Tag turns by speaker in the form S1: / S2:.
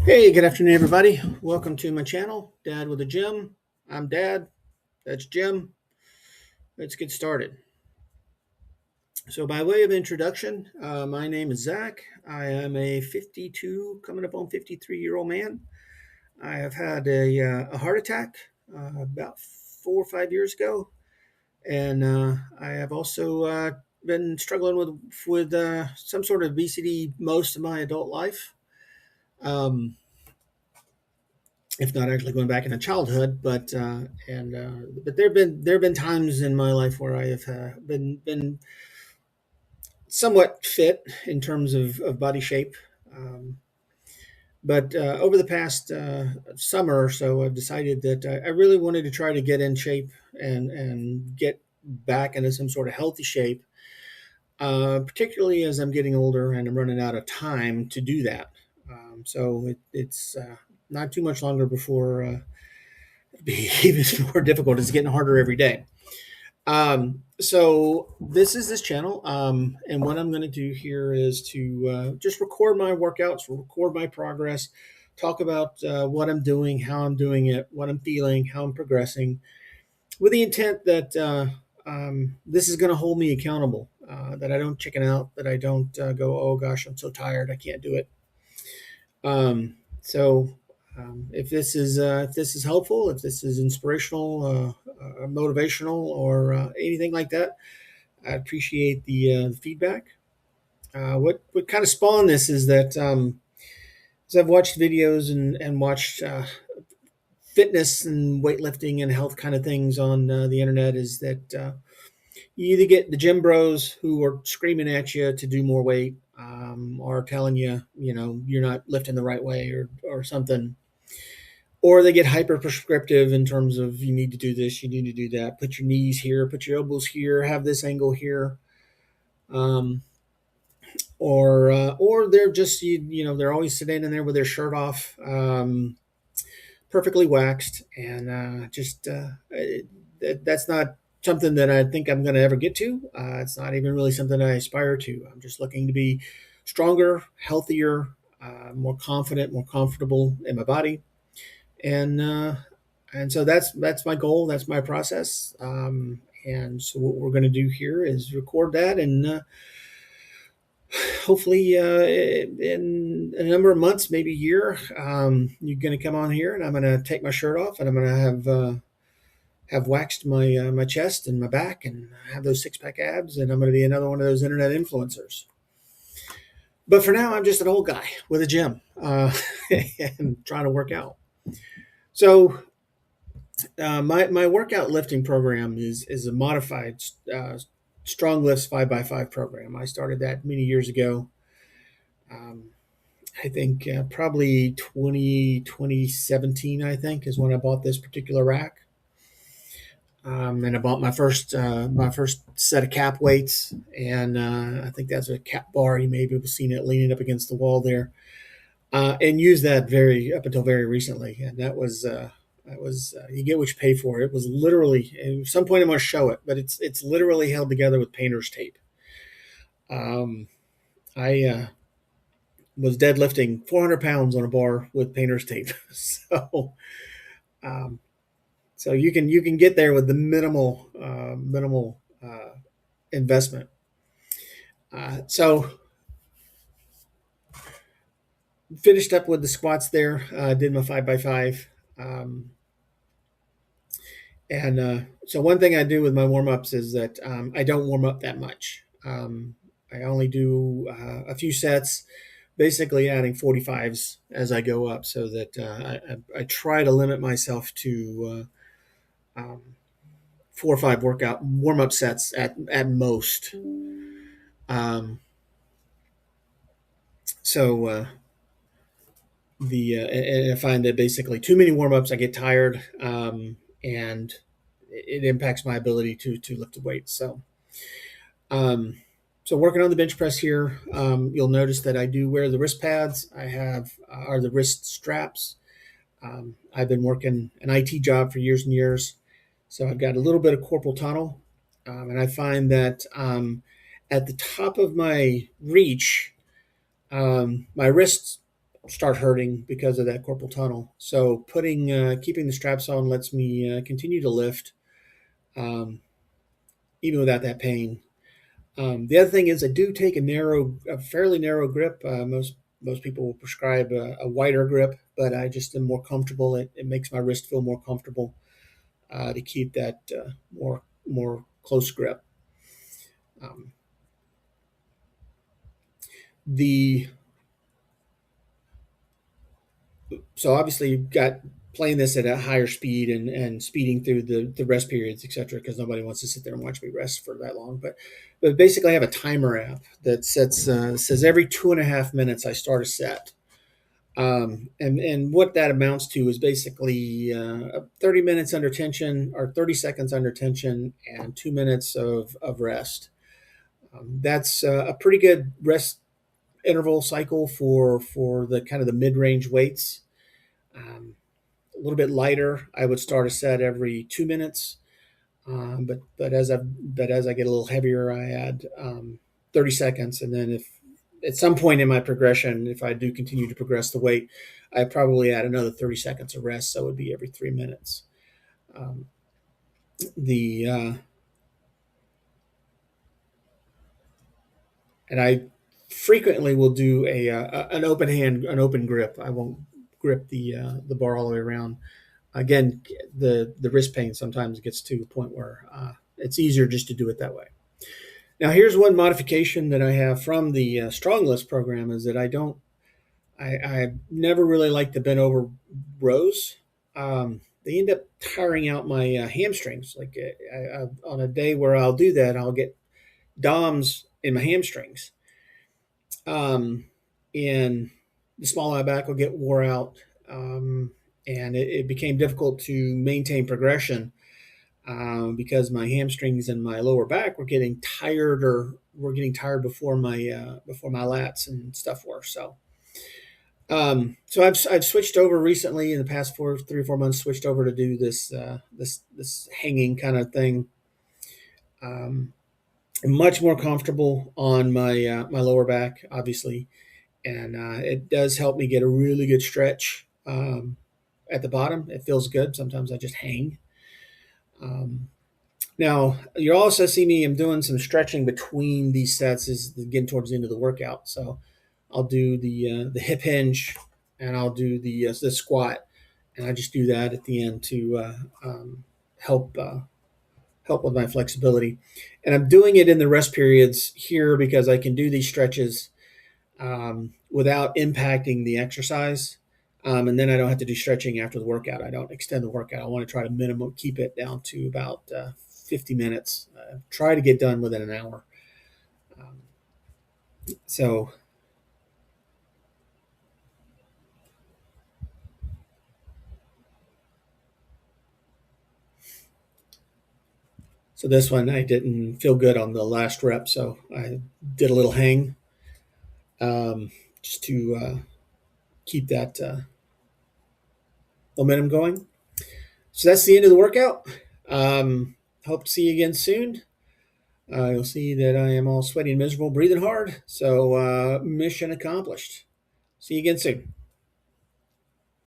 S1: Hey, good afternoon, everybody. Welcome to my channel, Dad with a Gym. I'm Dad. That's Jim. Let's get started. So, by way of introduction, my name is Zach. I am a 52, coming up on 53-year-old man. I have had a heart attack about 4 or 5 years ago, and I have also been struggling with some sort of obesity most of my adult life. Um, if not actually going back into childhood, but there have been times in my life where I have been somewhat fit in terms of body shape. Um, but over the past summer or so, I've decided that I really wanted to try to get in shape and get back into some sort of healthy shape, particularly as I'm getting older and I'm running out of time to do that. So it's not too much longer before it'd be even more difficult. It's getting harder every day. So this is this channel, and what I'm going to do here is to just record my workouts, record my progress, talk about what I'm doing, how I'm doing it, what I'm feeling, how I'm progressing, with the intent that this is going to hold me accountable, that I don't chicken out, that I don't go, oh gosh, I'm so tired, I can't do it. So if this is helpful, if this is inspirational, motivational, or anything like that, I appreciate the feedback. What kind of spawned this is that as I've watched videos and watched fitness and weightlifting and health kind of things on the internet, is that you either get the gym bros who are screaming at you to do more weight, or telling you, you're not lifting the right way, or something, or they get hyper prescriptive in terms of you need to do this, you need to do that, put your knees here, put your elbows here, have this angle here, um, or they're just they're always sitting in there with their shirt off, perfectly waxed, and that's not something that I think I'm going to ever get to. It's not even really something I aspire to. I'm just looking to be stronger, healthier, more confident, more comfortable in my body, and so that's my goal. That's my process. And so what we're going to do here is record that, and hopefully in a number of months, maybe a year, you're going to come on here, and I'm going to take my shirt off, and I'm going to have waxed my chest and my back, and have those six pack abs, and I'm going to be another one of those internet influencers. But for now, I'm just an old guy with a gym, and trying to work out. So my workout lifting program is a modified strong lifts 5x5 program. I started that many years ago. Um, I think probably 2017, I think, is when I bought this particular rack. And I bought my first set of cap weights, and I think that's a cap bar. You may have seen it leaning up against the wall there, and used that very up until very recently. And that was you get what you pay for. It was literally, at some point I'm going to show it, but it's literally held together with painter's tape. I was deadlifting 400 pounds on a bar with painter's tape. So um, so you can get there with the minimal investment. So finished up with the squats there. Did my 5x5. Um, and So one thing I do with my warm ups is that I don't warm up that much. I only do a few sets, basically adding 45s as I go up, so that I try to limit myself to 4 or 5 workout warm up sets at most. Um, so the and I find that basically too many warm ups, I get tired, and it impacts my ability to lift the weight. Um, so working on the bench press here, you'll notice that I do wear the wrist pads. I have are the wrist straps. I've been working an IT job for years and years, so I've got a little bit of corporal tunnel, and I find that at the top of my reach, my wrists start hurting because of that corporal tunnel. So keeping the straps on lets me continue to lift um, even without that pain. The other thing is I do take a fairly narrow grip. Most people will prescribe a wider grip, but I just am more comfortable. It makes my wrist feel more comfortable to keep that more close grip. Um, the so obviously you've got playing this at a higher speed and speeding through the rest periods, etc. Because nobody wants to sit there and watch me rest for that long. But basically, I have a timer app that says every 2.5 minutes I start a set. And what that amounts to is basically 30 minutes under tension or 30 seconds under tension and 2 minutes of rest. That's a pretty good rest interval cycle for the kind of the mid-range weights. Um, a little bit lighter, I would start a set every 2 minutes. But as I get a little heavier, I add 30 seconds, and then if at some point in my progression, if I do continue to progress the weight, I probably add another 30 seconds of rest, so it would be every 3 minutes. Um, the and I frequently will do an an open grip. I won't grip the bar all the way around. Again, the wrist pain sometimes gets to a point where it's easier just to do it that way. Now, here's one modification that I have from the Strong List program is that I never really like the bent over rows. They end up tiring out my hamstrings. Like on a day where I'll do that, I'll get DOMs in my hamstrings. And the small of my back will get wore out. And it became difficult to maintain progression because my hamstrings and my lower back were getting tired or were getting tired before my lats and stuff were. So I've switched over recently in the past 3 or 4 months. Switched over to do this hanging kind of thing. I'm much more comfortable on my lower back, obviously, and it does help me get a really good stretch at the bottom. It feels good. Sometimes I just hang. Now, you also see me, I'm doing some stretching between these sets as getting towards the end of the workout. So I'll do the hip hinge and I'll do the squat. And I just do that at the end to help help with my flexibility. And I'm doing it in the rest periods here because I can do these stretches without impacting the exercise. And then I don't have to do stretching after the workout. I don't extend the workout. I want to try to minimum keep it down to about 50 minutes. Try to get done within an hour. So this one I didn't feel good on the last rep, so I did a little hang just to keep that momentum going. So that's the end of the workout. Hope to see you again soon. You'll see that I am all sweaty and miserable, breathing hard. So mission accomplished. See you again soon.